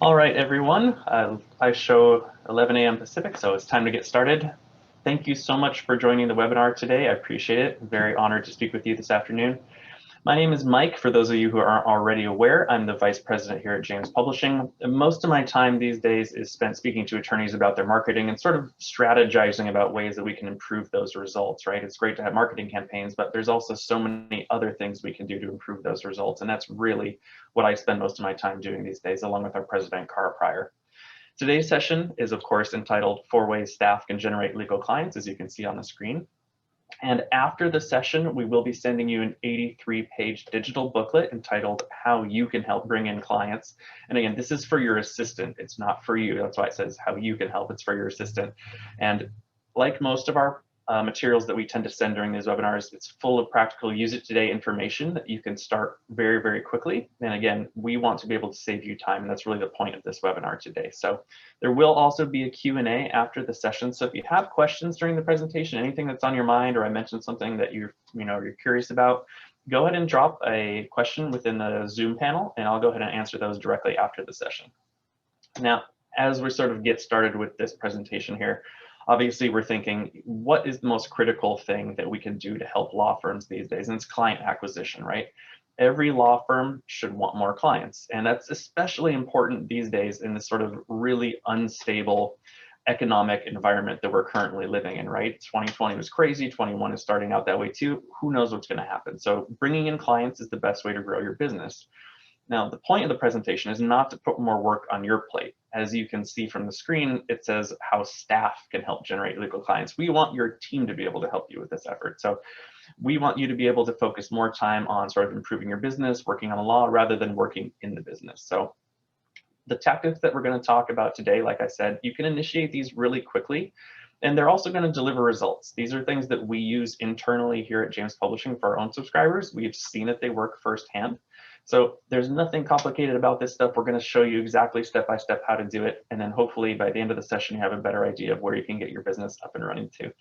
All right, everyone. I show 11 a.m. Pacific, so it's time to get started. Thank you so much for joining the webinar today. I appreciate it. I'm very honored to speak with you this afternoon. My name is Mike. For those of you who aren't already aware, I'm the Vice President here at James Publishing. And most of my time these days is spent speaking to attorneys about their marketing and sort of strategizing about ways that we can improve those results, right? It's great to have marketing campaigns, but there's also so many other things we can do to improve those results. And that's really what I spend most of my time doing these days, along with our president, Cara Pryor. Today's session is, of course, entitled 4 Ways Staff Can Generate Legal Clients, as you can see on the screen. And after the session, we will be sending you an 83-page digital booklet entitled How You Can Help Bring In Clients. And again, this is for your assistant. It's not for you. That's why it says how you can help. It's for your assistant. And like most of our materials that we tend to send during these webinars, it's full of practical use it today information that you can start very, very quickly. And again, we want to be able to save you time, and that's really the point of this webinar today. So there will also be a Q&A after the session. So if you have questions during the presentation, anything that's on your mind, or I mentioned something that you're curious about, go ahead and drop a question within the Zoom panel, and I'll go ahead and answer those directly after the session. Now, as we sort of get started with this presentation here, obviously, we're thinking, what is the most critical thing that we can do to help law firms these days? And it's client acquisition, right? Every law firm should want more clients. And that's especially important these days in this sort of really unstable economic environment that we're currently living in, right? 2020 was crazy. 21 is starting out that way too. Who knows what's going to happen? So bringing in clients is the best way to grow your business. Now, the point of the presentation is not to put more work on your plate. As you can see from the screen, it says how staff can help generate legal clients. We want your team to be able to help you with this effort. So we want you to be able to focus more time on sort of improving your business, working on the law, rather than working in the business. So the tactics that we're going to talk about today, like I said, you can initiate these really quickly, and they're also going to deliver results. These are things that we use internally here at James Publishing for our own subscribers. We've seen that they work firsthand. So there's nothing complicated about this stuff. We're going to show you exactly step by step how to do it. And then hopefully by the end of the session, you have a better idea of where you can get your business up and running too.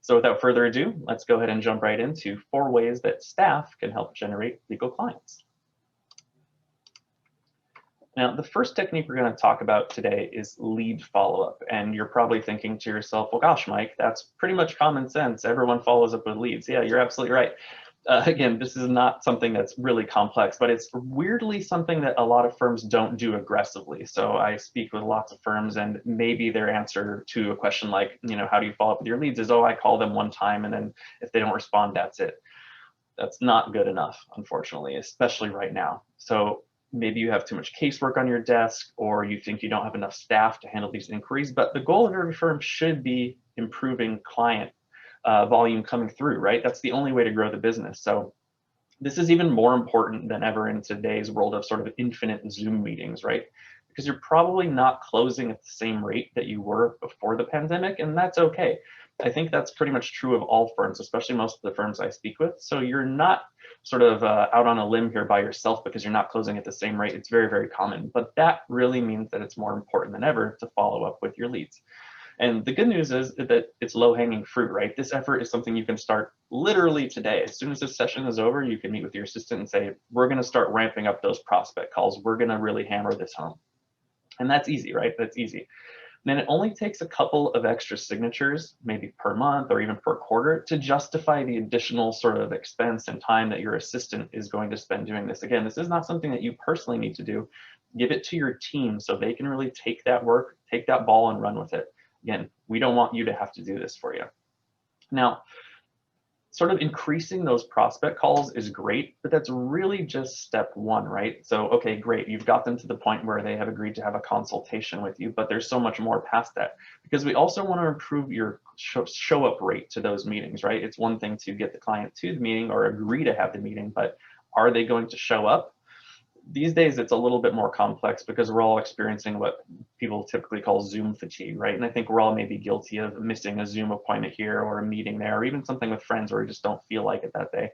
So without further ado, let's go ahead and jump right into 4 ways that staff can help generate legal clients. Now, the first technique we're going to talk about today is lead follow-up. And you're probably thinking to yourself, well, gosh, Mike, that's pretty much common sense. Everyone follows up with leads. Yeah, you're absolutely right. Again, this is not something that's really complex, but it's weirdly something that a lot of firms don't do aggressively. So I speak with lots of firms, and maybe their answer to a question like, how do you follow up with your leads is, oh, I call them one time, and then if they don't respond, that's it. That's not good enough, unfortunately, especially right now. So maybe you have too much casework on your desk, or you think you don't have enough staff to handle these inquiries, but the goal of every firm should be improving client volume coming through, right? That's the only way to grow the business. So this is even more important than ever in today's world of sort of infinite Zoom meetings, right? Because you're probably not closing at the same rate that you were before the pandemic, and that's okay. I think that's pretty much true of all firms, especially most of the firms I speak with. So you're not sort of out on a limb here by yourself because you're not closing at the same rate. It's very, very common, but that really means that it's more important than ever to follow up with your leads. And the good news is that it's low-hanging fruit, right? This effort is something you can start literally today. As soon as this session is over, you can meet with your assistant and say, we're going to start ramping up those prospect calls. We're going to really hammer this home. And that's easy, right? That's easy. Then it only takes a couple of extra signatures, maybe per month or even per quarter, to justify the additional sort of expense and time that your assistant is going to spend doing this. Again, this is not something that you personally need to do. Give it to your team so they can really take that work, take that ball and run with it. Again, we don't want you to have to do this for you. Now, sort of increasing those prospect calls is great, but that's really just step one, right? So, okay, great. You've got them to the point where they have agreed to have a consultation with you, but there's so much more past that, because we also want to improve your show up rate to those meetings, right? It's one thing to get the client to the meeting or agree to have the meeting, but are they going to show up? These days, it's a little bit more complex because we're all experiencing what people typically call Zoom fatigue, right? And I think we're all maybe guilty of missing a Zoom appointment here or a meeting there, or even something with friends where we just don't feel like it that day.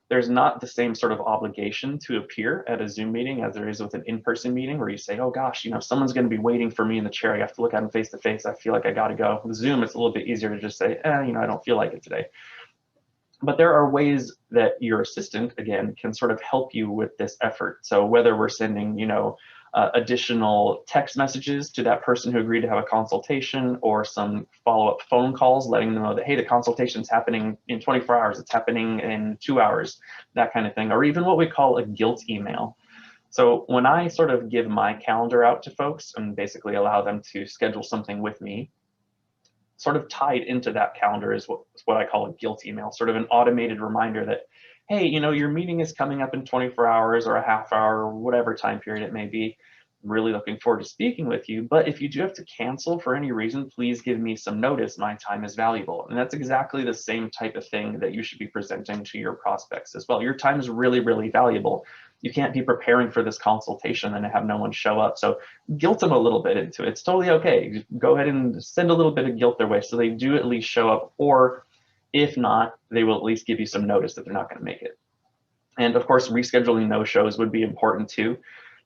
There's not the same sort of obligation to appear at a Zoom meeting as there is with an in-person meeting where you say, oh gosh, someone's going to be waiting for me in the chair. I have to look at them face to face. I feel like I got to go. With Zoom, it's a little bit easier to just say, I don't feel like it today. But there are ways that your assistant, again, can sort of help you with this effort. So whether we're sending, additional text messages to that person who agreed to have a consultation, or some follow-up phone calls letting them know that, hey, the consultation's happening in 24 hours, it's happening in 2 hours, that kind of thing, or even what we call a guilt email. So when I sort of give my calendar out to folks and basically allow them to schedule something with me, sort of tied into that calendar is what I call a guilt email, sort of an automated reminder that, hey, you know, your meeting is coming up in 24 hours or a half hour or whatever time period it may be. I'm really looking forward to speaking with you. But if you do have to cancel for any reason, please give me some notice. My time is valuable. And that's exactly the same type of thing that you should be presenting to your prospects as well. Your time is really, really valuable. You can't be preparing for this consultation and have no one show up. So guilt them a little bit into it. It's totally okay. Go ahead and send a little bit of guilt their way so they do at least show up, or if not, they will at least give you some notice that they're not going to make it. And of course, rescheduling no-shows would be important too.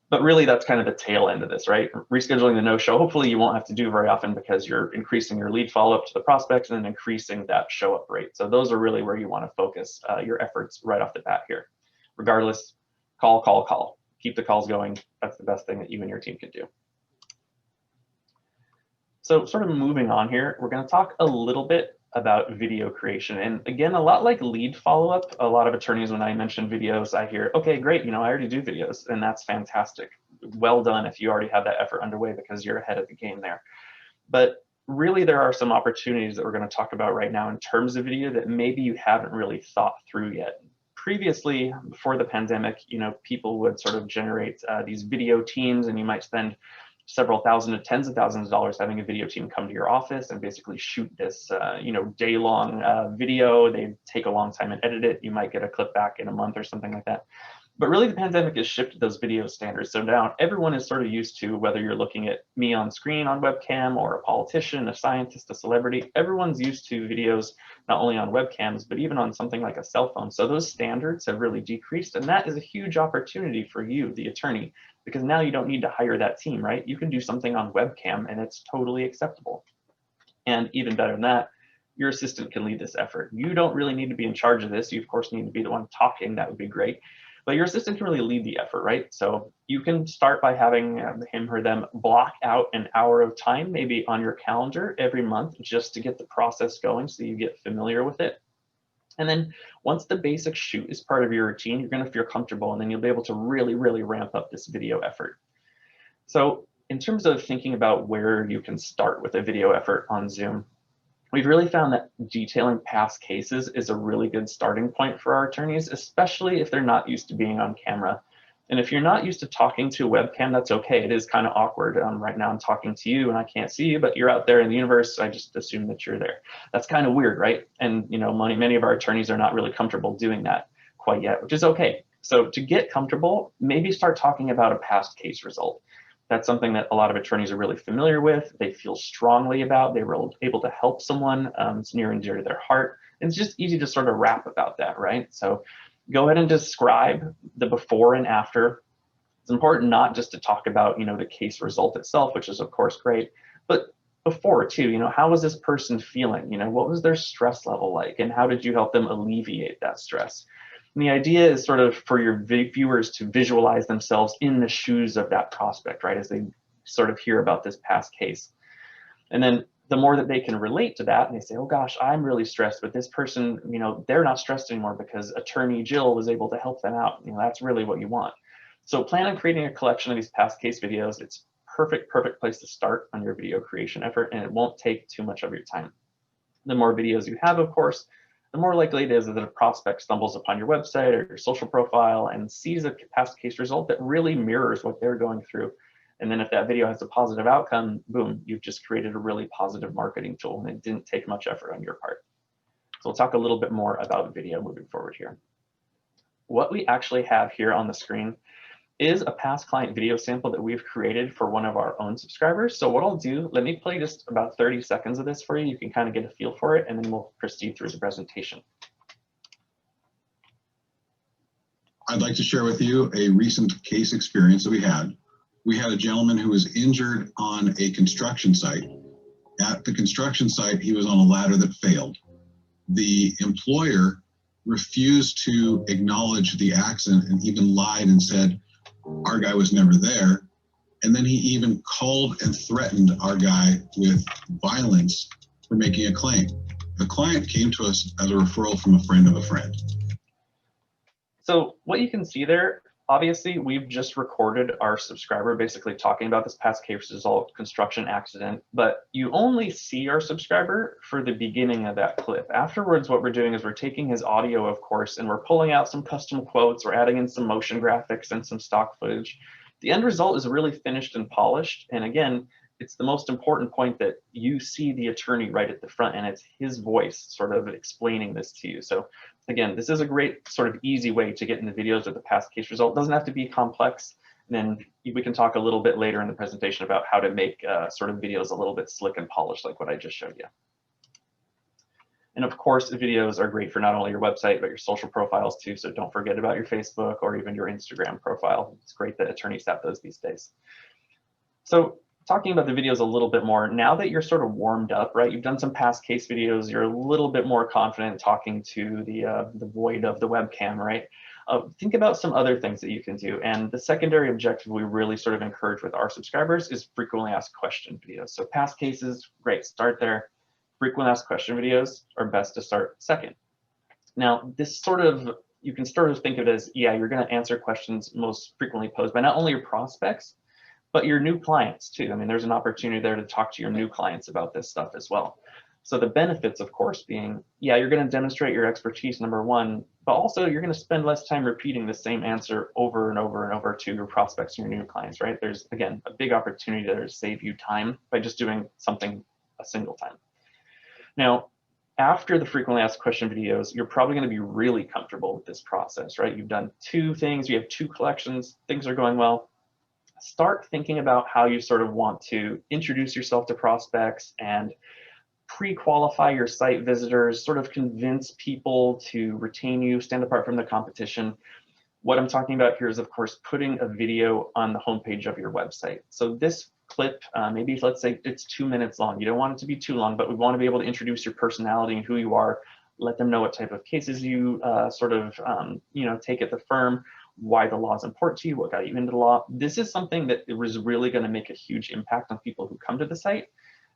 But really, that's kind of the tail end of this, right? Rescheduling the no-show, hopefully you won't have to do very often because you're increasing your lead follow-up to the prospects and then increasing that show-up rate. So those are really where you want to focus your efforts right off the bat here. Regardless, call. Keep the calls going. That's the best thing that you and your team can do. So sort of moving on here, we're going to talk a little bit about video creation. And again, a lot like lead follow-up, a lot of attorneys, when I mention videos, I hear, okay, great, you know, I already do videos, and that's fantastic. Well done if you already have that effort underway, because you're ahead of the game there. But really, there are some opportunities that we're going to talk about right now in terms of video that maybe you haven't really thought through yet. Previously, before the pandemic, you know, people would sort of generate these video teams, and you might spend several thousand to tens of thousands of dollars having a video team come to your office and basically shoot this, you know, day-long video. They take a long time and edit it. You might get a clip back in a month or something like that. But really, the pandemic has shifted those video standards. So now everyone is sort of used to, whether you're looking at me on screen on webcam or a politician, a scientist, a celebrity, everyone's used to videos not only on webcams, but even on something like a cell phone. So those standards have really decreased. And that is a huge opportunity for you, the attorney, because now you don't need to hire that team, right? You can do something on webcam and it's totally acceptable. And even better than that, your assistant can lead this effort. You don't really need to be in charge of this. You, of course, need to be the one talking. That would be great. But your assistant can really lead the effort, right? So you can start by having him or them block out an hour of time, maybe on your calendar every month, just to get the process going so you get familiar with it. And then once the basic shoot is part of your routine, you're going to feel comfortable, and then you'll be able to really, really ramp up this video effort. So in terms of thinking about where you can start with a video effort on Zoom, we've really found that detailing past cases is a really good starting point for our attorneys, especially if they're not used to being on camera. And if you're not used to talking to a webcam, that's okay. It is kind of awkward. Right now I'm talking to you and I can't see you, but you're out there in the universe, so I just assume that you're there. That's kind of weird, right? And you know, many of our attorneys are not really comfortable doing that quite yet, which is okay. So to get comfortable, maybe start talking about a past case result. That's something that a lot of attorneys are really familiar with. They feel strongly about. They were able to help someone. It's near and dear to their heart. And it's just easy to sort of rap about that, right? So go ahead and describe the before and after. It's important not just to talk about, you know, the case result itself, which is of course great, but before too, you know, how was this person feeling? You know, what was their stress level like, and how did you help them alleviate that stress? And the idea is sort of for your viewers to visualize themselves in the shoes of that prospect, right, as they sort of hear about this past case. And then the more that they can relate to that, and they say, oh gosh, I'm really stressed, but this person, you know, they're not stressed anymore because attorney Jill was able to help them out. You know, that's really what you want. So plan on creating a collection of these past case videos. It's perfect place to start on your video creation effort, and it won't take too much of your time. The more videos you have, of course, the more likely it is that a prospect stumbles upon your website or your social profile and sees a past case result that really mirrors what they're going through. And then if that video has a positive outcome, boom, you've just created a really positive marketing tool, and it didn't take much effort on your part. So we'll talk a little bit more about video moving forward here. What we actually have here on the screen is a past client video sample that we've created for one of our own subscribers. So what I'll do, let me play just about 30 seconds of this for you. You can kind of get a feel for it, and then we'll proceed through the presentation. I'd like to share with you a recent case experience that we had. We had a gentleman who was injured on a construction site. At the construction site, he was on a ladder that failed. The employer refused to acknowledge the accident and even lied and said, our guy was never there. And then he even called and threatened our guy with violence for making a claim. The client came to us as a referral from a friend of a friend. So what you can see there, obviously we've just recorded our subscriber basically talking about this past case result construction accident, but you only see our subscriber for the beginning of that clip. Afterwards, what we're doing is we're taking his audio, of course, and we're pulling out some custom quotes, we're adding in some motion graphics and some stock footage. The end result is really finished and polished. And again, it's the most important point that you see the attorney right at the front, and it's his voice sort of explaining this to you. So again, this is a great sort of easy way to get in the videos of the past case result. It doesn't have to be complex. And then we can talk a little bit later in the presentation about how to make sort of videos a little bit slick and polished like what I just showed you. And of course, videos are great for not only your website, but your social profiles too. So don't forget about your Facebook or even your Instagram profile. It's great that attorneys have those these days. So talking about the videos a little bit more, now that you're sort of warmed up, right? You've done some past case videos, you're a little bit more confident talking to the void of the webcam, right? Think about some other things that you can do. And the secondary objective we really sort of encourage with our subscribers is frequently asked question videos. So past cases, great, start there. Frequently asked question videos are best to start second. Now, this sort of, you can sort of think of it as, yeah, you're going to answer questions most frequently posed by not only your prospects, but your new clients too. I mean, there's an opportunity there to talk to your new clients about this stuff as well. So the benefits, of course, being, yeah, you're going to demonstrate your expertise, number one, but also you're going to spend less time repeating the same answer over and over and over to your prospects and your new clients, right? There's, again, a big opportunity there to save you time by just doing something a single time. Now, after the frequently asked question videos, you're probably going to be really comfortable with this process, right? You've done two things, you have two collections, things are going well. Start thinking about how you sort of want to introduce yourself to prospects and pre-qualify your site visitors, sort of convince people to retain you, stand apart from the competition. What I'm talking about here is, of course, putting a video on the homepage of your website. So this clip, maybe let's say it's 2 minutes long. You don't want it to be too long, but we want to be able to introduce your personality and who you are, let them know what type of cases you take at the firm, why the law is important to you, what got you into the law. This is something that was really going to make a huge impact on people who come to the site.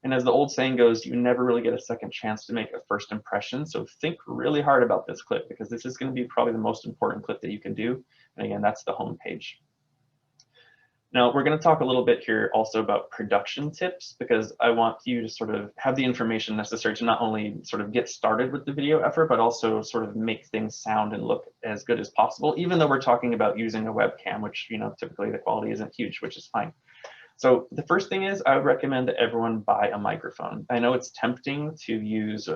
And as the old saying goes, you never really get a second chance to make a first impression. So think really hard about this clip, because this is going to be probably the most important clip that you can do. And again, that's the home page. Now, we're going to talk a little bit here also about production tips, because I want you to sort of have the information necessary to not only sort of get started with the video effort, but also sort of make things sound and look as good as possible, even though we're talking about using a webcam, which, you know, typically the quality isn't huge, which is fine. So the first thing is, I would recommend that everyone buy a microphone. I know it's tempting to use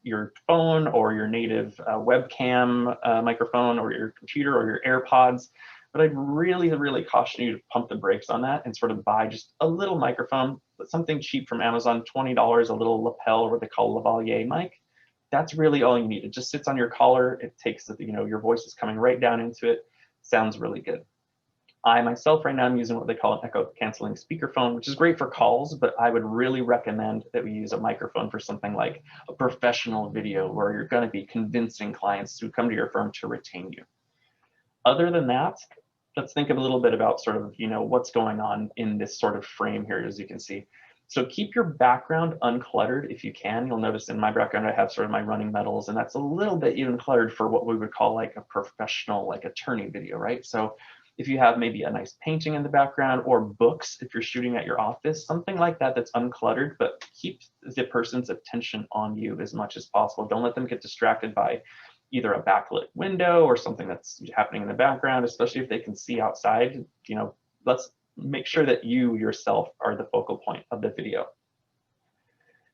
your phone or your native webcam microphone, or your computer or your AirPods, but I'd really, really caution you to pump the brakes on that and sort of buy just a little microphone, but something cheap from Amazon, $20, a little lapel, or what they call lavalier mic. That's really all you need. It just sits on your collar. It takes, you know, your voice is coming right down into it. Sounds really good. I myself right now am using what they call an echo canceling speakerphone, which is great for calls, but I would really recommend that we use a microphone for something like a professional video where you're going to be convincing clients who come to your firm to retain you. Other than that, let's think a little bit about sort of, you know, what's going on in this sort of frame here, as you can see. So keep your background uncluttered if you can. You'll notice in my background, I have sort of my running metals, and that's a little bit even cluttered for what we would call like a professional, like attorney video, right? So if you have maybe a nice painting in the background, or books, if you're shooting at your office, something like that that's uncluttered, but keep the person's attention on you as much as possible. Don't let them get distracted by either a backlit window or something that's happening in the background, especially if they can see outside. You know, let's make sure that you yourself are the focal point of the video.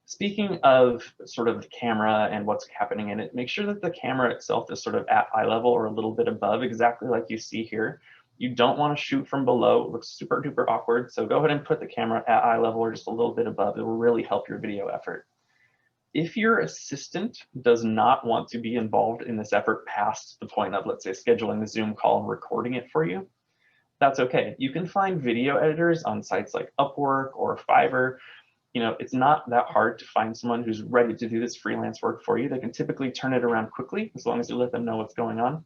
Speaking of sort of the camera and what's happening in it, make sure that the camera itself is sort of at eye level or a little bit above, exactly like you see here. You don't want to shoot from below. It looks super duper awkward. So go ahead and put the camera at eye level or just a little bit above. It will really help your video effort. If your assistant does not want to be involved in this effort past the point of, let's say, scheduling the Zoom call and recording it for you, that's okay. You can find video editors on sites like Upwork or Fiverr. You know, it's not that hard to find someone who's ready to do this freelance work for you. They can typically turn it around quickly as long as you let them know what's going on.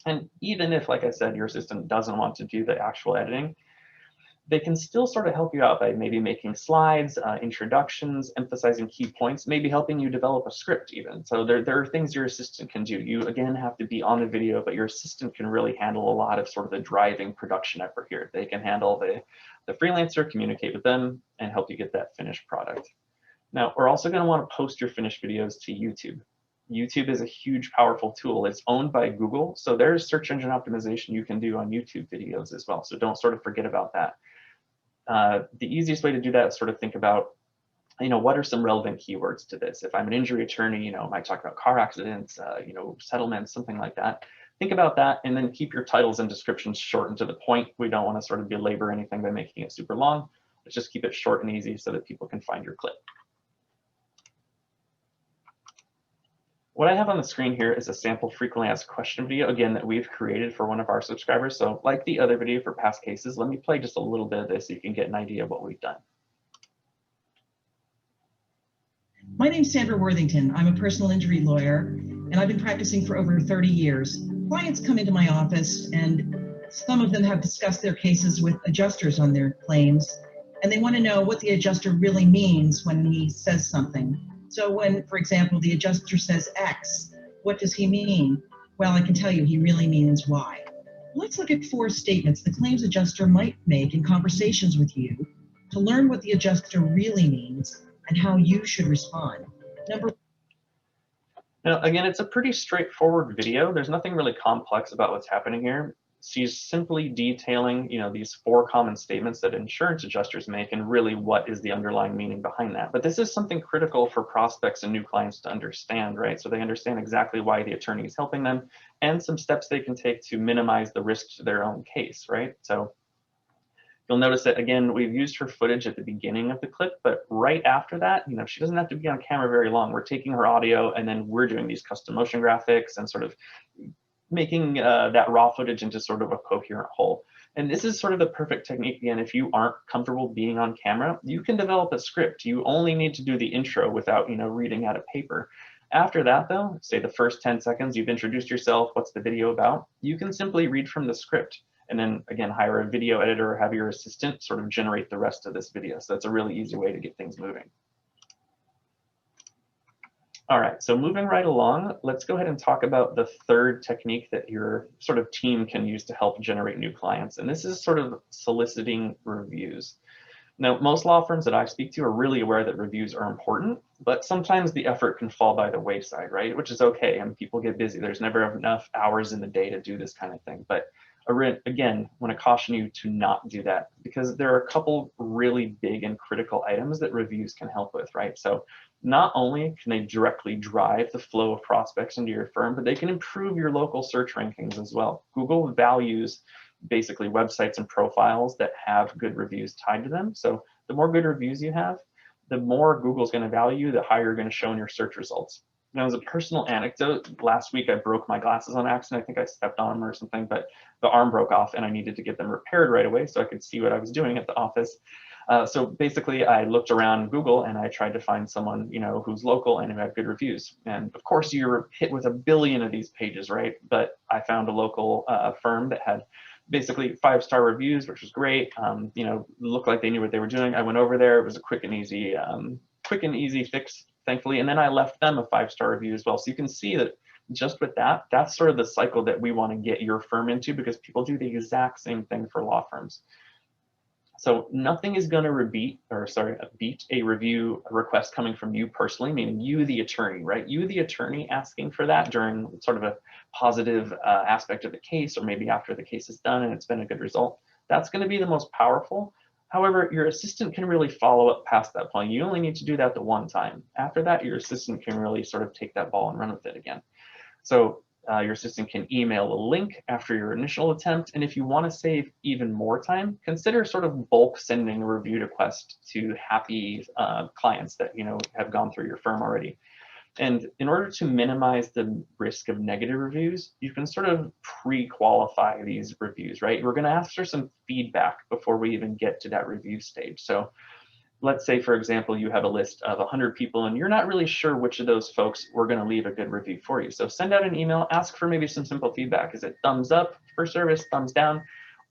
And even if, like I said, your assistant doesn't want to do the actual editing, They can still sort of help you out by maybe making slides, introductions, emphasizing key points, maybe helping you develop a script even. So there are things your assistant can do. You, again, have to be on the video, but your assistant can really handle a lot of sort of the driving production effort here. They can handle the freelancer, communicate with them, and help you get that finished product. Now, we're also going to want to post your finished videos to YouTube. YouTube is a huge, powerful tool. It's owned by Google, so there's search engine optimization you can do on YouTube videos as well. So don't sort of forget about that. The easiest way to do that is sort of think about, what are some relevant keywords to this? If I'm an injury attorney, I might talk about car accidents, settlements, something like that. Think about that, and then keep your titles and descriptions short and to the point. We don't want to sort of belabor anything by making it super long. Let's just keep it short and easy so that people can find your clip. What I have on the screen here is a sample frequently asked question video, again, that we've created for one of our subscribers. So like the other video for past cases, let me play just a little bit of this so you can get an idea of what we've done. My name's Sandra Worthington. I'm a personal injury lawyer, and I've been practicing for over 30 years. Clients come into my office, and some of them have discussed their cases with adjusters on their claims, and they want to know what the adjuster really means when he says something. So when, for example, the adjuster says X, what does he mean? Well, I can tell you he really means Y. Let's look at 4 statements the claims adjuster might make in conversations with you to learn what the adjuster really means and how you should respond. Now, again, it's a pretty straightforward video. There's nothing really complex about what's happening here. She's simply detailing, these 4 common statements that insurance adjusters make and really what is the underlying meaning behind that. But this is something critical for prospects and new clients to understand, right? So they understand exactly why the attorney is helping them and some steps they can take to minimize the risk to their own case, right? So you'll notice that, again, we've used her footage at the beginning of the clip, but right after that, she doesn't have to be on camera very long. We're taking her audio and then we're doing these custom motion graphics and sort of making that raw footage into sort of a coherent whole. And this is sort of the perfect technique. Again, if you aren't comfortable being on camera, you can develop a script. You only need to do the intro without, reading out a paper. After that, though, say the first 10 seconds, you've introduced yourself, what's the video about? You can simply read from the script and then, again, hire a video editor or have your assistant sort of generate the rest of this video. So that's a really easy way to get things moving. All right, so moving right along, let's go ahead and talk about the third technique that your sort of team can use to help generate new clients. And this is sort of soliciting reviews. Now, most law firms that I speak to are really aware that reviews are important, but sometimes the effort can fall by the wayside, right? Which is okay. I mean, people get busy. There's never enough hours in the day to do this kind of thing. But again, I want to caution you to not do that because there are a couple really big and critical items that reviews can help with, right? So not only can they directly drive the flow of prospects into your firm, but they can improve your local search rankings as well. Google values basically websites and profiles that have good reviews tied to them. So the more good reviews you have, the more Google's going to value you, the higher you're going to show in your search results. Now, as a personal anecdote, last week I broke my glasses on accident. I think I stepped on them or something, but the arm broke off and I needed to get them repaired right away so I could see what I was doing at the office. So basically, I looked around Google and I tried to find someone, who's local and who had good reviews. And of course, you're hit with a billion of these pages, right? But I found a local firm that had basically 5-star reviews, which was great. Looked like they knew what they were doing. I went over there. It was a quick and easy fix, thankfully. And then I left them a 5-star review as well. So you can see that just with that, that's sort of the cycle that we want to get your firm into because people do the exact same thing for law firms. So nothing is going to beat a review request coming from you personally, meaning you, the attorney, right? You, the attorney, asking for that during sort of a positive aspect of the case, or maybe after the case is done and it's been a good result. That's going to be the most powerful. However, your assistant can really follow up past that point. You only need to do that the one time. After that, your assistant can really sort of take that ball and run with it again. So your assistant can email a link after your initial attempt. And if you want to save even more time, consider sort of bulk sending a review request to happy clients that have gone through your firm already. And in order to minimize the risk of negative reviews, you can sort of pre-qualify these reviews, right? We're going to ask for some feedback before we even get to that review stage. So let's say, for example, you have a list of 100 people and you're not really sure which of those folks were going to leave a good review for you. So send out an email, ask for maybe some simple feedback. Is it thumbs up for service, thumbs down?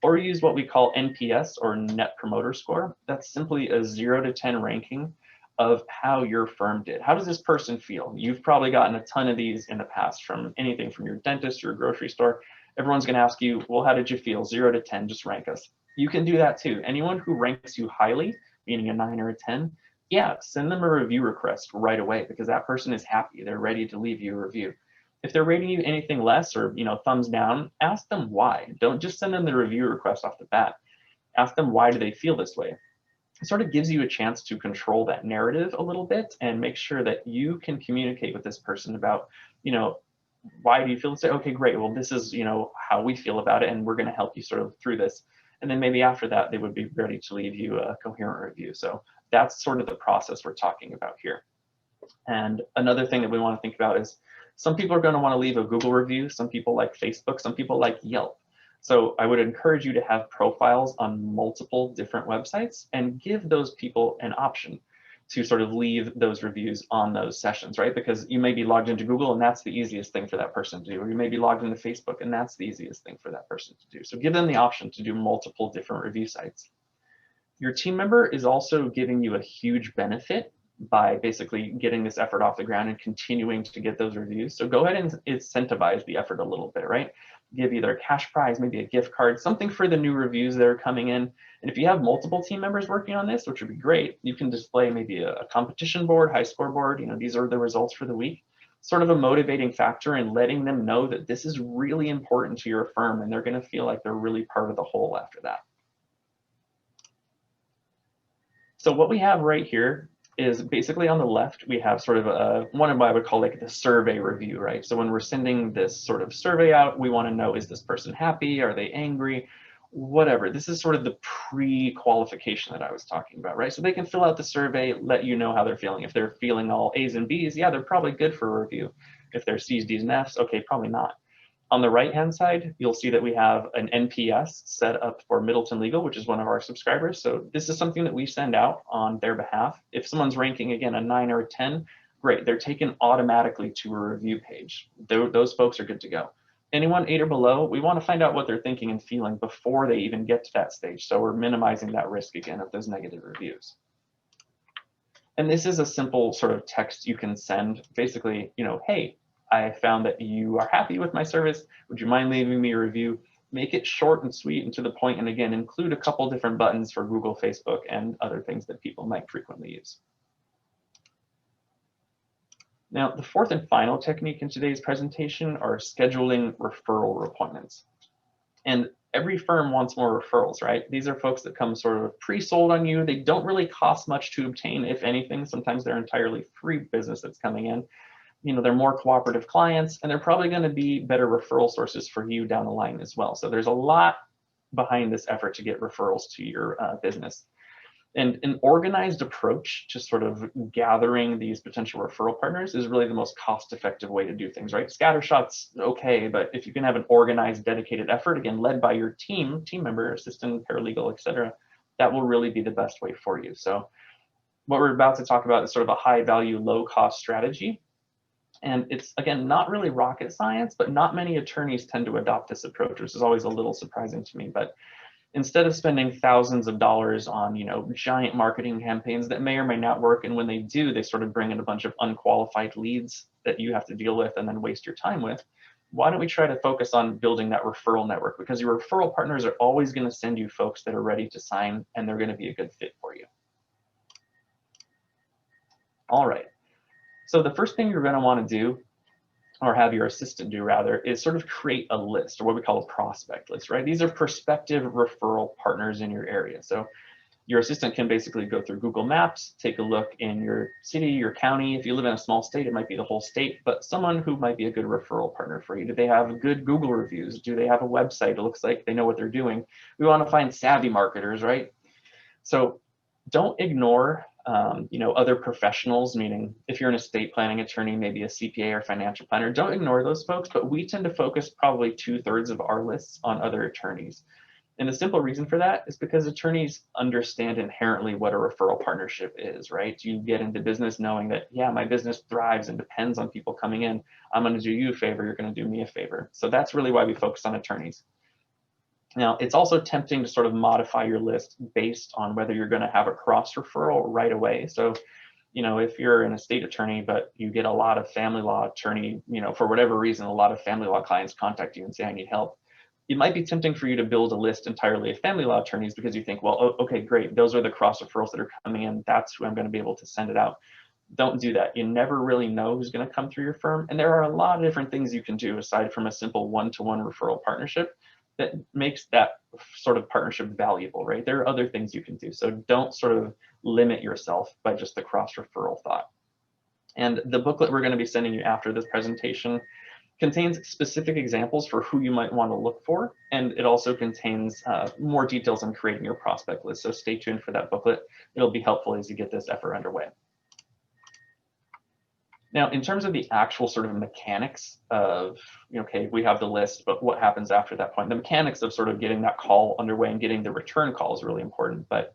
or use what we call NPS, or Net Promoter Score. That's simply a 0 to 10 ranking of how your firm did. How does this person feel? You've probably gotten a ton of these in the past from anything from your dentist, your grocery store. Everyone's going to ask you, well, how did you feel? 0 to 10, just rank us. You can do that too. Anyone who ranks you highly, meaning a 9 or a 10, yeah, send them a review request right away, because that person is happy. They're ready to leave you a review. If they're rating you anything less, or thumbs down, ask them why. Don't just send them the review request off the bat. Ask them, why do they feel this way? It sort of gives you a chance to control that narrative a little bit and make sure that you can communicate with this person about, why do you feel this way? Okay, great. Well, this is, how we feel about it, and we're going to help you sort of through this. And then maybe after that, they would be ready to leave you a coherent review. So that's sort of the process we're talking about here. And another thing that we want to think about is, some people are going to want to leave a Google review. Some people like Facebook. Some people like Yelp. So I would encourage you to have profiles on multiple different websites and give those people an option to sort of leave those reviews on those sessions, right? Because you may be logged into Google and that's the easiest thing for that person to do, or you may be logged into Facebook and that's the easiest thing for that person to do. So give them the option to do multiple different review sites. Your team member is also giving you a huge benefit by basically getting this effort off the ground and continuing to get those reviews. So go ahead and incentivize the effort a little bit, right? Give either a cash prize, maybe a gift card, something for the new reviews that are coming in. And if you have multiple team members working on this, which would be great, you can display maybe a competition board, high score board. These are the results for the week. Sort of a motivating factor in letting them know that this is really important to your firm, and they're going to feel like they're really part of the whole after that. So what we have right here is basically on the left, we have sort of one of what I would call like the survey review, right? So when we're sending this sort of survey out, we want to know, is this person happy? Are they angry? Whatever. This is sort of the pre-qualification that I was talking about, right? So they can fill out the survey, let you know how they're feeling. If they're feeling all A's and B's, yeah, they're probably good for a review. If they're C's, D's, and F's, okay, probably not. On the right-hand side, you'll see that we have an NPS set up for Middleton Legal, which is one of our subscribers. So this is something that we send out on their behalf. If someone's ranking, again, a 9 or a 10, great. They're taken automatically to a review page. Those folks are good to go. Anyone 8 or below, we want to find out what they're thinking and feeling before they even get to that stage. So we're minimizing that risk, again, of those negative reviews. And this is a simple sort of text you can send. Basically, hey, I found that you are happy with my service. Would you mind leaving me a review? Make it short and sweet and to the point, and again, include a couple different buttons for Google, Facebook, and other things that people might frequently use. Now, the fourth and final technique in today's presentation are scheduling referral appointments. And every firm wants more referrals, right? These are folks that come sort of pre-sold on you. They don't really cost much to obtain, if anything. Sometimes they're entirely free business that's coming in. They're more cooperative clients, and they're probably going to be better referral sources for you down the line as well. So there's a lot behind this effort to get referrals to your business. And an organized approach to sort of gathering these potential referral partners is really the most cost-effective way to do things, right? Scattershot's okay, but if you can have an organized, dedicated effort, again, led by your team member, assistant, paralegal, etc., that will really be the best way for you. So what we're about to talk about is sort of a high-value, low-cost strategy. And it's, again, not really rocket science, but not many attorneys tend to adopt this approach, which is always a little surprising to me. But instead of spending thousands of dollars on, giant marketing campaigns that may or may not work, and when they do, they sort of bring in a bunch of unqualified leads that you have to deal with and then waste your time with, why don't we try to focus on building that referral network? Because your referral partners are always going to send you folks that are ready to sign, and they're going to be a good fit for you. All right. So the first thing you're going to want to do, or have your assistant do rather, is sort of create a list, or what we call a prospect list, right? These are prospective referral partners in your area. So your assistant can basically go through Google Maps, take a look in your city, your county. If you live in a small state, it might be the whole state, but someone who might be a good referral partner for you. Do they have good Google reviews? Do they have a website? It looks like they know what they're doing. We want to find savvy marketers, right? So don't ignore other professionals, meaning if you're an estate planning attorney, maybe a CPA or financial planner, don't ignore those folks, but we tend to focus probably 2/3 of our lists on other attorneys. And the simple reason for that is because attorneys understand inherently what a referral partnership is, right? You get into business knowing that, yeah, my business thrives and depends on people coming in. I'm going to do you a favor, you're going to do me a favor. So that's really why we focus on attorneys. Now, it's also tempting to sort of modify your list based on whether you're going to have a cross referral right away. So, if you're an estate attorney, but you get a lot of family law attorney, for whatever reason, a lot of family law clients contact you and say, I need help. It might be tempting for you to build a list entirely of family law attorneys because you think, well, okay, great. Those are the cross referrals that are coming in. That's who I'm going to be able to send it out. Don't do that. You never really know who's going to come through your firm. And there are a lot of different things you can do aside from a simple one-to-one referral partnership that makes that sort of partnership valuable, right? There are other things you can do. So don't sort of limit yourself by just the cross referral thought. And the booklet we're going to be sending you after this presentation contains specific examples for who you might want to look for. And it also contains more details on creating your prospect list. So stay tuned for that booklet. It'll be helpful as you get this effort underway. Now, in terms of the actual sort of mechanics of, okay, we have the list, but what happens after that point? The mechanics of sort of getting that call underway and getting the return call is really important, but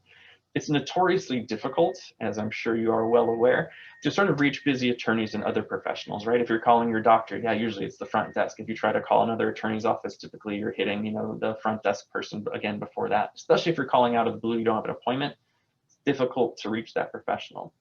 it's notoriously difficult, as I'm sure you are well aware, to sort of reach busy attorneys and other professionals, right? If you're calling your doctor, yeah, usually it's the front desk. If you try to call another attorney's office, typically you're hitting, the front desk person again before that, especially if you're calling out of the blue, you don't have an appointment, it's difficult to reach that professional.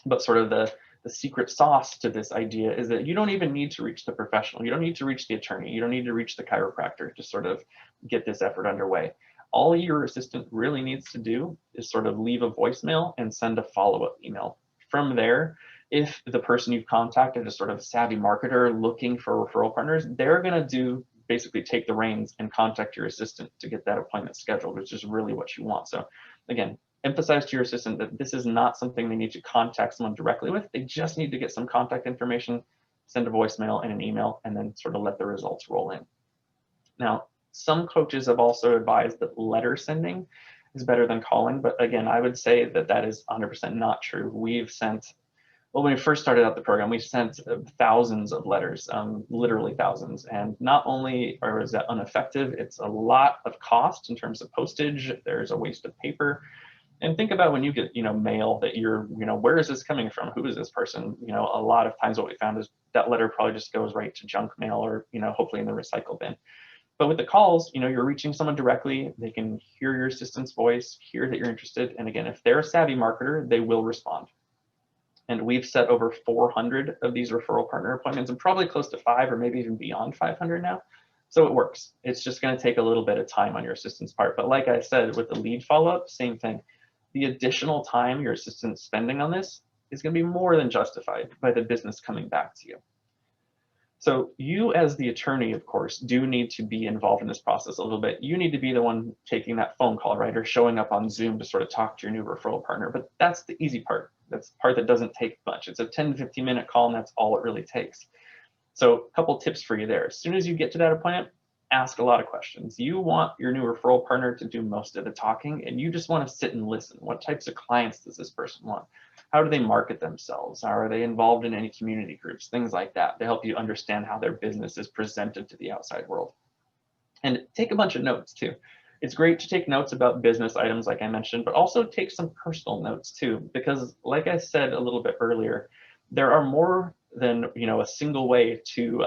But sort of the secret sauce to this idea is that you don't even need to reach the professional. You don't need to reach the attorney. You don't need to reach the chiropractor to sort of get this effort underway. All your assistant really needs to do is sort of leave a voicemail and send a follow-up email. From there, if the person you've contacted is sort of a savvy marketer looking for referral partners, they're going to basically take the reins and contact your assistant to get that appointment scheduled, which is really what you want. So again, emphasize to your assistant that this is not something they need to contact someone directly with. They just need to get some contact information, send a voicemail and an email, and then sort of let the results roll in. Now, some coaches have also advised that letter sending is better than calling, but again, I would say that that is 100% not true. We've sent, well, when we first started out the program, we sent thousands of letters, literally thousands. And not only is that ineffective, it's a lot of cost in terms of postage. There's a waste of paper. And think about when you get, mail that you're, where is this coming from? Who is this person? A lot of times what we found is that letter probably just goes right to junk mail or, hopefully in the recycle bin. But with the calls, you're reaching someone directly. They can hear your assistant's voice, hear that you're interested. And again, if they're a savvy marketer, they will respond. And we've set over 400 of these referral partner appointments and probably close to 5 or maybe even beyond 500 now. So it works. It's just going to take a little bit of time on your assistant's part. But like I said, with the lead follow-up, same thing. The additional time your assistant's spending on this is going to be more than justified by the business coming back to you. So you as the attorney, of course, do need to be involved in this process a little bit. You need to be the one taking that phone call, right? Or showing up on Zoom to sort of talk to your new referral partner. But that's the easy part. That's the part that doesn't take much. It's a 10 to 15 minute call and that's all it really takes. So a couple tips for you there. As soon as you get to that appointment, ask a lot of questions. You want your new referral partner to do most of the talking and you just want to sit and listen. What types of clients does this person want? How do they market themselves? Are they involved in any community groups? Things like that to help you understand how their business is presented to the outside world. And take a bunch of notes too. It's great to take notes about business items like I mentioned, but also take some personal notes too, because like I said a little bit earlier, there are more than a single way to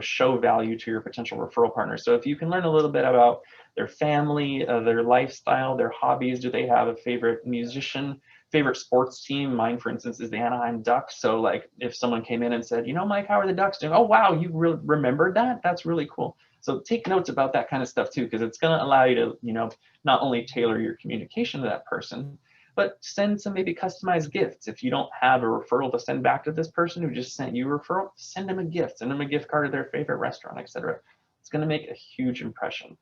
show value to your potential referral partner. So if you can learn a little bit about their family, their lifestyle, their hobbies, do they have a favorite musician, favorite sports team? Mine, for instance, is the Anaheim Ducks. So like if someone came in and said, Mike, how are the Ducks doing? Oh, wow, you remembered that? That's really cool. So take notes about that kind of stuff too, because it's going to allow you to, not only tailor your communication to that person, but send some maybe customized gifts. If you don't have a referral to send back to this person who just sent you a referral, send them a gift, send them a gift card to their favorite restaurant, etc. It's going to make a huge impression.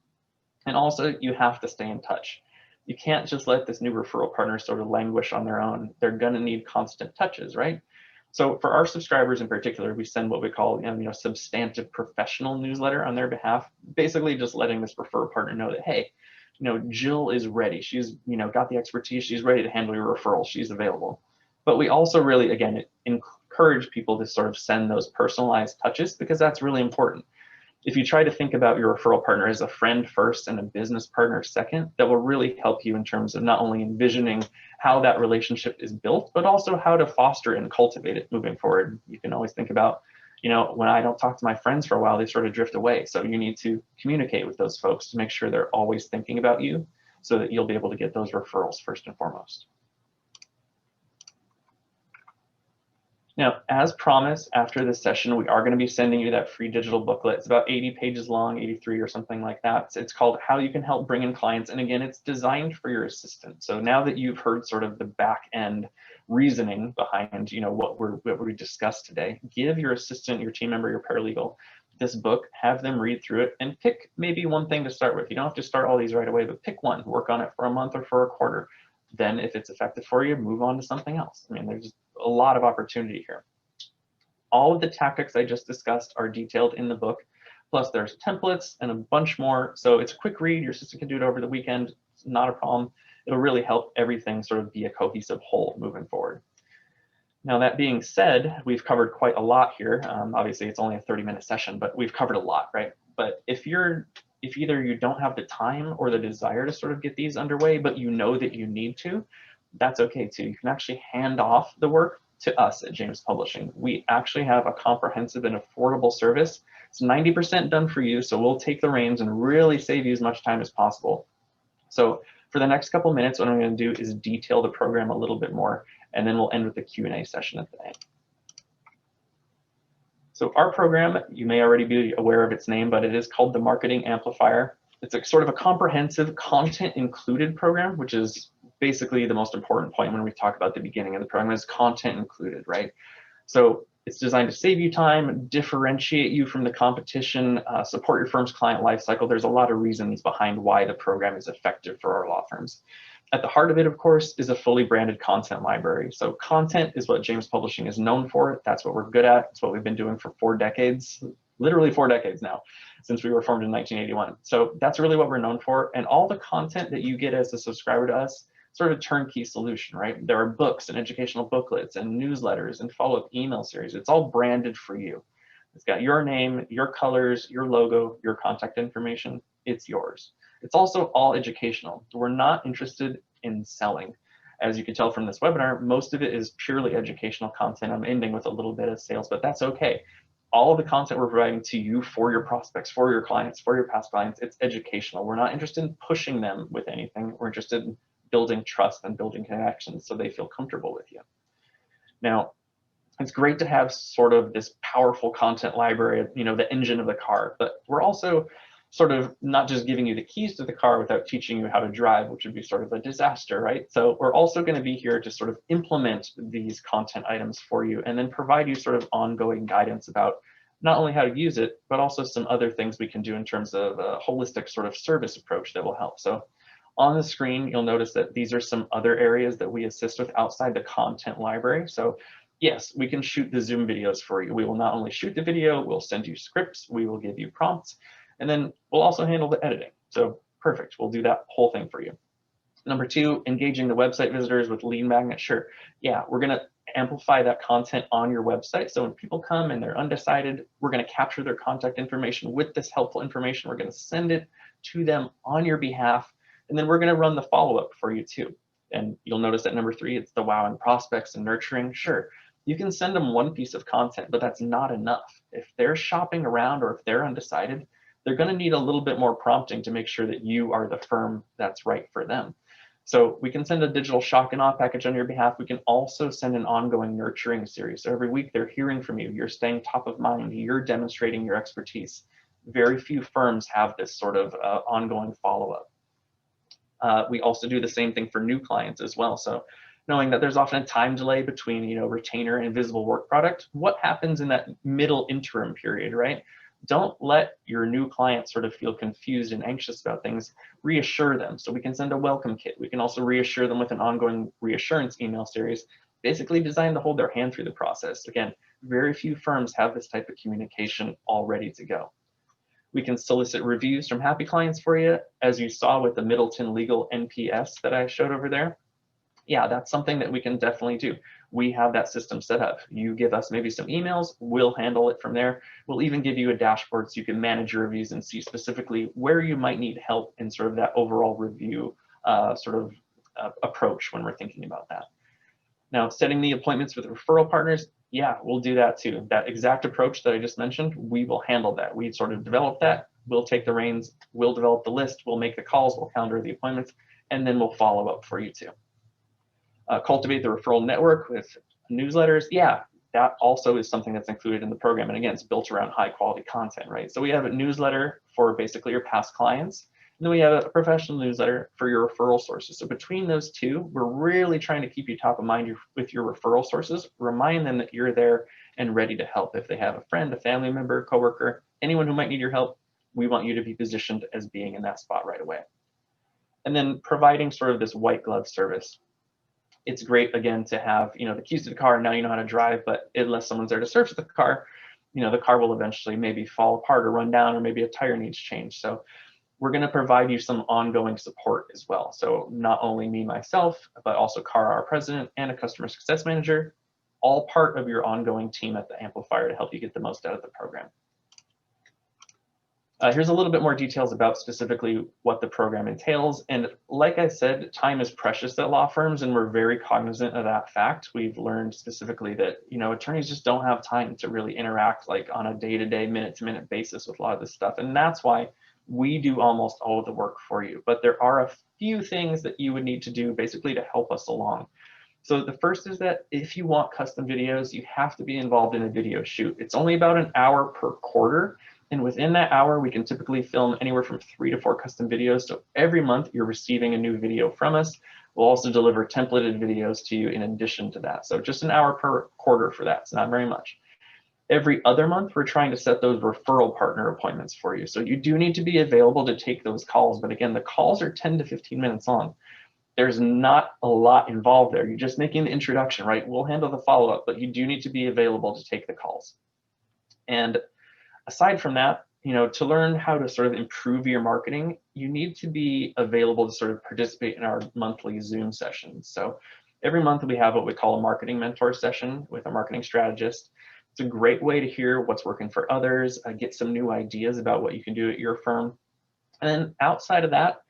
And also you have to stay in touch. You can't just let this new referral partner sort of languish on their own. They're going to need constant touches, right? So for our subscribers in particular, we send what we call, substantive professional newsletter on their behalf, basically just letting this referral partner know that, hey, Jill is ready. She's, got the expertise. She's ready to handle your referral. She's available. But we also really, again, encourage people to sort of send those personalized touches because that's really important. If you try to think about your referral partner as a friend first and a business partner second, that will really help you in terms of not only envisioning how that relationship is built, but also how to foster and cultivate it moving forward. You can always think about You know, when I don't talk to my friends for a while, they sort of drift away. So you need to communicate with those folks to make sure they're always thinking about you so that you'll be able to get those referrals first and foremost. Now, as promised, after this session, we are going to be sending you that free digital booklet. It's about 80 pages long, 83 or something like that. It's called How You Can Help Bring in Clients. And again, it's designed for your assistant. So now that you've heard sort of the back end reasoning behind, you know, what we discussed today, give your assistant, your team member, your paralegal this book, have them read through it, and pick maybe one thing to start with. You don't have to start all these right away, but pick one, work on it for a month or for a quarter. Then if it's effective for you, move on to something else. I mean, there's a lot of opportunity here. All of the tactics I just discussed are detailed in the book. Plus there's templates and a bunch more. So it's a quick read. Your assistant can do it over the weekend. It's not a problem. It'll really help everything sort of be a cohesive whole moving forward. Now, that being said, we've covered quite a lot here. Obviously, it's only a 30-minute session, but we've covered a lot, right? But if either you don't have the time or the desire to sort of get these underway, but you know that you need to, that's okay too. You can actually hand off the work to us at James Publishing. We actually have a comprehensive and affordable service. It's 90% done for you, so we'll take the reins and really save you as much time as possible. So for the next couple minutes, what I'm going to do is detail the program a little bit more, and then we'll end with the Q&A session at the end. So our program, you may already be aware of its name, but it is called the Marketing Amplifier. It's a sort of a comprehensive content included program, which is basically the most important point when we talk about the beginning of the program is content included, right? So it's designed to save you time, differentiate you from the competition, support your firm's client lifecycle. There's a lot of reasons behind why the program is effective for our law firms. At the heart of it, of course, is a fully branded content library. So content is what James Publishing is known for. That's what we're good at. It's what we've been doing for 4 decades, literally 4 decades now, since we were formed in 1981. So that's really what we're known for. And all the content that you get as a subscriber to us, sort of a turnkey solution, right? There are books and educational booklets and newsletters and follow-up email series. It's all branded for you. It's got your name, your colors, your logo, your contact information. It's yours. It's also all educational. We're not interested in selling. As you can tell from this webinar, most of it is purely educational content. I'm ending with a little bit of sales, but that's okay. All of the content we're providing to you for your prospects, for your clients, for your past clients, it's educational. We're not interested in pushing them with anything. We're interested in building trust and building connections so they feel comfortable with you. Now, it's great to have sort of this powerful content library, you know, the engine of the car, but we're also sort of not just giving you the keys to the car without teaching you how to drive, which would be sort of a disaster, right? So we're also going to be here to sort of implement these content items for you and then provide you sort of ongoing guidance about not only how to use it, but also some other things we can do in terms of a holistic sort of service approach that will help. So on the screen, you'll notice that these are some other areas that we assist with outside the content library. So yes, we can shoot the Zoom videos for you. We will not only shoot the video, we'll send you scripts, we will give you prompts, and then we'll also handle the editing. So perfect, we'll do that whole thing for you. Number 2, engaging the website visitors with lead magnets. Sure, yeah, we're gonna amplify that content on your website. So when people come and they're undecided, we're gonna capture their contact information with this helpful information. We're gonna send it to them on your behalf, and then we're gonna run the follow-up for you too. And you'll notice that number 3, it's the wowing prospects and nurturing. Sure, you can send them one piece of content, but that's not enough. If they're shopping around or if they're undecided, they're going to need a little bit more prompting to make sure that you are the firm that's right for them. So we can send a digital shock and awe package on your behalf. We can also send an ongoing nurturing series. So every week they're hearing from you, you're staying top of mind, you're demonstrating your expertise. Very few firms have this sort of ongoing follow-up. We also do the same thing for new clients as well. So knowing that there's often a time delay between, you know, retainer and visible work product, what happens in that middle interim period, right? Don't let your new clients sort of feel confused and anxious about things. Reassure them. So we can send a welcome kit. We can also reassure them with an ongoing reassurance email series, basically designed to hold their hand through the process. Again, very few firms have this type of communication all ready to go. We can solicit reviews from happy clients for you, as you saw with the Middleton Legal NPS that I showed over there. Yeah, that's something that we can definitely do. We have that system set up. You give us maybe some emails, we'll handle it from there. We'll even give you a dashboard so you can manage your reviews and see specifically where you might need help in sort of that overall review approach when we're thinking about that. Now, setting the appointments with referral partners, Yeah, we'll do that too. That exact approach that I just mentioned, we will handle that. We sort of develop that. We'll take the reins. We'll develop the list. We'll make the calls. We'll calendar the appointments, and then we'll follow up for you too. Cultivate the referral network with newsletters. Yeah, that also is something that's included in the program. And again, it's built around high quality content, right? So we have a newsletter for basically your past clients. And then we have a professional newsletter for your referral sources. So between those two, we're really trying to keep you top of mind with your referral sources. Remind them that you're there and ready to help. If they have a friend, a family member, coworker, anyone who might need your help, we want you to be positioned as being in that spot right away. And then providing sort of this white glove service. It's great, again, to have, the keys to the car, now you know how to drive, but unless someone's there to service the car, the car will eventually maybe fall apart or run down, or maybe a tire needs change. So we're going to provide you some ongoing support as well. So not only me, myself, but also Cara, our president, and a customer success manager, all part of your ongoing team at the Amplifier to help you get the most out of the program. Here's a little bit more details about specifically what the program entails. And like I said, time is precious at law firms, and we're very cognizant of that fact. We've learned specifically that, attorneys just don't have time to really interact like on a day-to-day, minute-to-minute basis with a lot of this stuff. And that's why we do almost all of the work for you. But there are a few things that you would need to do basically to help us along. So the first is that if you want custom videos, you have to be involved in a video shoot. It's only about an hour per quarter. And within that hour, we can typically film anywhere from 3 to 4 custom videos. So every month you're receiving a new video from us. We'll also deliver templated videos to you in addition to that. So just an hour per quarter for that. It's not very much. Every other month, we're trying to set those referral partner appointments for you. So you do need to be available to take those calls. But again, the calls are 10 to 15 minutes long. There's not a lot involved there. You're just making the introduction, right? We'll handle the follow-up, but you do need to be available to take the calls. And aside from that, to learn how to sort of improve your marketing, you need to be available to sort of participate in our monthly Zoom sessions. So every month we have what we call a marketing mentor session with a marketing strategist. It's a great way to hear what's working for others, get some new ideas about what you can do at your firm. And then outside of that,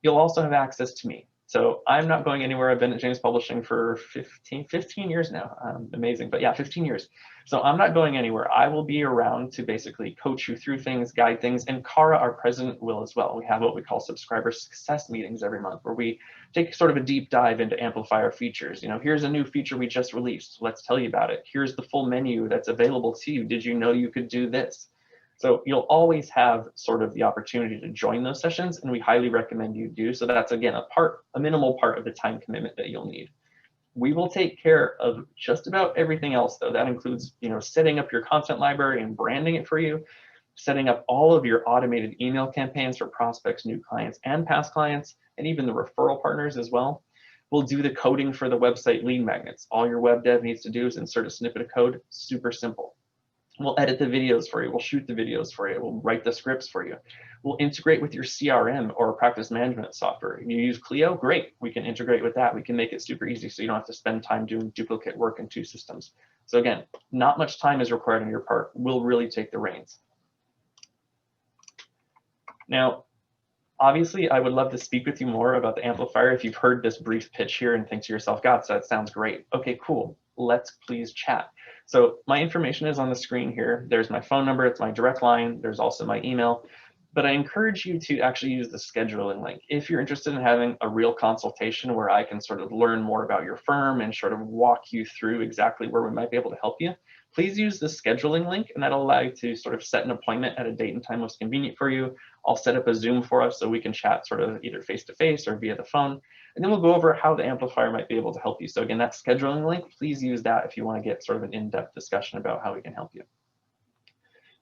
you'll also have access to me. So I'm not going anywhere. I've been at James Publishing for 15 years now. Amazing, but yeah, 15 years. So I'm not going anywhere. I will be around to basically coach you through things, guide things, and Cara, our president, will as well. We have what we call subscriber success meetings every month, where we take sort of a deep dive into Amplifier features. Here's a new feature we just released. Let's tell you about it. Here's the full menu that's available to you. Did you know you could do this? So you'll always have sort of the opportunity to join those sessions, and we highly recommend you do. So that's, again, a minimal part of the time commitment that you'll need. We will take care of just about everything else, though. That includes, setting up your content library and branding it for you, setting up all of your automated email campaigns for prospects, new clients, and past clients, and even the referral partners as well. We'll do the coding for the website lead magnets. All your web dev needs to do is insert a snippet of code. Super simple. We'll edit the videos for you. We'll shoot the videos for you. We'll write the scripts for you. We'll integrate with your CRM or practice management software. If you use Clio, great. We can integrate with that. We can make it super easy so you don't have to spend time doing duplicate work in 2 systems. So again, not much time is required on your part. We'll really take the reins. Now, obviously, I would love to speak with you more about the Amplifier if you've heard this brief pitch here and think to yourself, God, so that sounds great. Okay, cool. Let's please chat. So my information is on the screen here. There's my phone number. It's my direct line. There's also my email. But I encourage you to actually use the scheduling link. If you're interested in having a real consultation where I can sort of learn more about your firm and sort of walk you through exactly where we might be able to help you, please use the scheduling link, and that'll allow you to sort of set an appointment at a date and time most convenient for you. I'll set up a Zoom for us so we can chat sort of either face-to-face or via the phone. And then we'll go over how the Amplifier might be able to help you. So again, that scheduling link, please use that if you want to get sort of an in-depth discussion about how we can help you.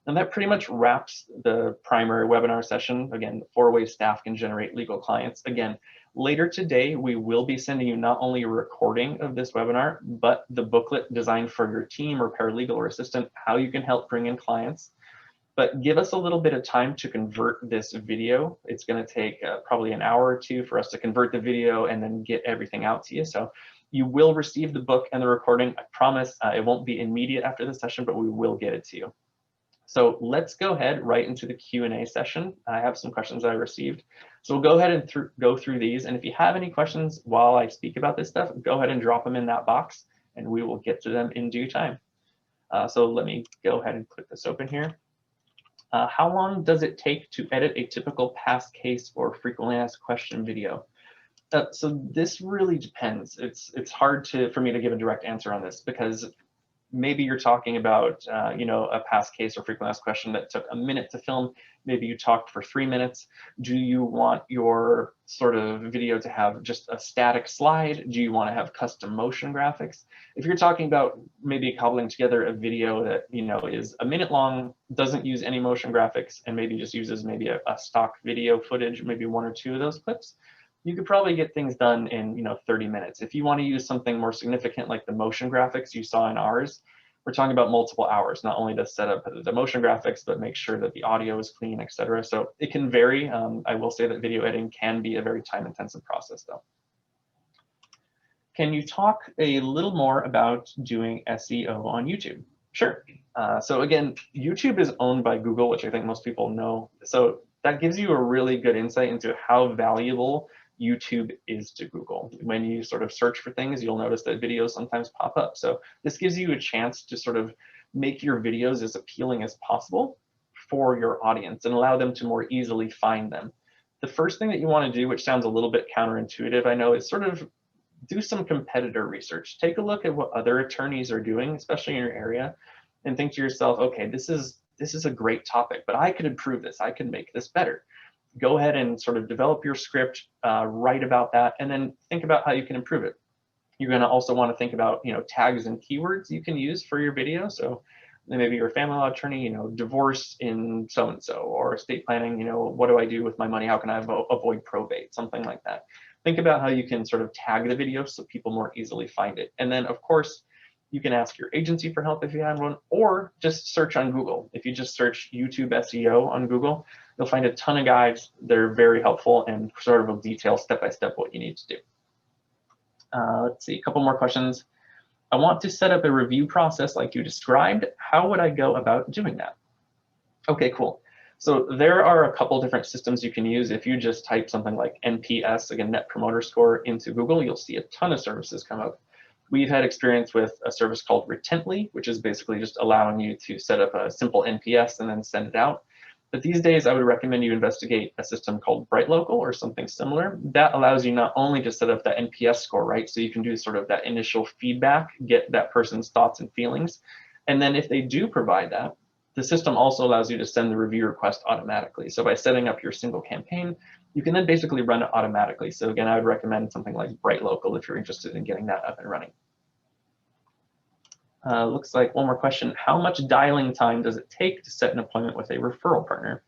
And that pretty much wraps the primary webinar session. Again, 4 ways staff can generate legal clients. Again, later today, we will be sending you not only a recording of this webinar, but the booklet designed for your team or paralegal or assistant, how you can help bring in clients. But give us a little bit of time to convert this video. It's going to take probably an hour or 2 for us to convert the video and then get everything out to you. So you will receive the book and the recording. I promise it won't be immediate after the session, but we will get it to you. So let's go ahead right into the Q&A session. I have some questions I received. So we'll go ahead and go through these. And if you have any questions while I speak about this stuff, go ahead and drop them in that box and we will get to them in due time. So let me go ahead and click this open here. How long does it take to edit a typical past case or frequently asked question video? So this really depends. It's hard for me to give a direct answer on this, because maybe you're talking about a past case or frequently asked question that took a minute to film. Maybe you talked for 3 minutes. Do you want your sort of video to have just a static slide? Do you want to have custom motion graphics? If you're talking about maybe cobbling together a video that is a minute long, doesn't use any motion graphics, and maybe just uses maybe a stock video footage, maybe 1 or 2 of those clips, you could probably get things done in 30 minutes. If you want to use something more significant like the motion graphics you saw in ours, we're talking about multiple hours, not only to set up the motion graphics, but make sure that the audio is clean, etc. So it can vary. I will say that video editing can be a very time-intensive process, though. Can you talk a little more about doing SEO on YouTube? Sure. So again, YouTube is owned by Google, which I think most people know. So that gives you a really good insight into how valuable YouTube is to Google. When you sort of search for things, you'll notice that videos sometimes pop up. So this gives you a chance to sort of make your videos as appealing as possible for your audience and allow them to more easily find them. The first thing that you want to do, which sounds a little bit counterintuitive, I know, is sort of do some competitor research. Take a look at what other attorneys are doing, especially in your area, and think to yourself, okay, this is a great topic, but I could improve this. I could make this better. Go ahead and sort of develop your script, write about that, and then think about how you can improve it. You're going to also want to think about tags and keywords you can use for your video. So maybe you're a family law attorney, divorce in so-and-so, or estate planning, what do I do with my money? How can I avoid probate? Something like that. Think about how you can sort of tag the video so people more easily find it. And then, of course, you can ask your agency for help if you have one, or just search on Google. If you just search YouTube SEO on Google, you'll find a ton of guides. They're very helpful and sort of will detail step-by-step what you need to do. Let's see, a couple more questions. I want to set up a review process like you described. How would I go about doing that? Okay, cool. So there are a couple different systems you can use. If you just type something like NPS, again, Net Promoter Score, into Google, you'll see a ton of services come up. We've had experience with a service called Retently, which is basically just allowing you to set up a simple NPS and then send it out. But these days, I would recommend you investigate a system called BrightLocal or something similar. That allows you not only to set up that NPS score, right? So you can do sort of that initial feedback, get that person's thoughts and feelings. And then if they do provide that, the system also allows you to send the review request automatically. So by setting up your single campaign, you can then basically run it automatically. So again, I would recommend something like BrightLocal if you're interested in getting that up and running. Looks like one more question. How much dialing time does it take to set an appointment with a referral partner?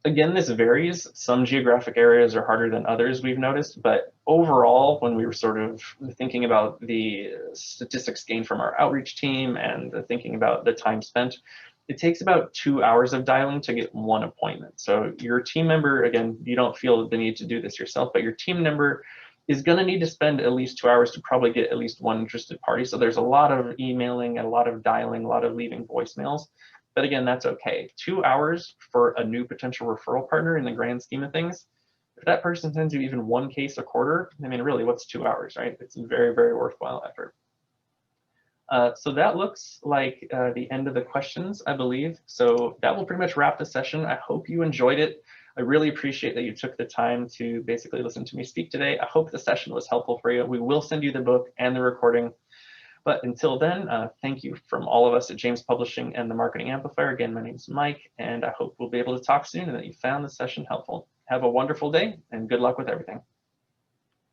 Again, this varies. Some geographic areas are harder than others, we've noticed, but overall, when we were sort of thinking about the statistics gained from our outreach team and thinking about the time spent, it takes about 2 hours of dialing to get one appointment. So your team member, again, you don't feel the need to do this yourself, but your team member is going to need to spend at least 2 hours to probably get at least one interested party. So there's a lot of emailing, a lot of dialing, a lot of leaving voicemails. But again, that's okay. 2 hours for a new potential referral partner in the grand scheme of things. If that person sends you even one case a quarter, I mean, really, what's 2 hours, right? It's a very, very worthwhile effort. So that looks like the end of the questions, I believe. So that will pretty much wrap the session. I hope you enjoyed it. I really appreciate that you took the time to basically listen to me speak today. I hope the session was helpful for you. We will send you the book and the recording. But until then, thank you from all of us at James Publishing and the Marketing Amplifier. Again, my name is Mike, and I hope we'll be able to talk soon and that you found the session helpful. Have a wonderful day and good luck with everything.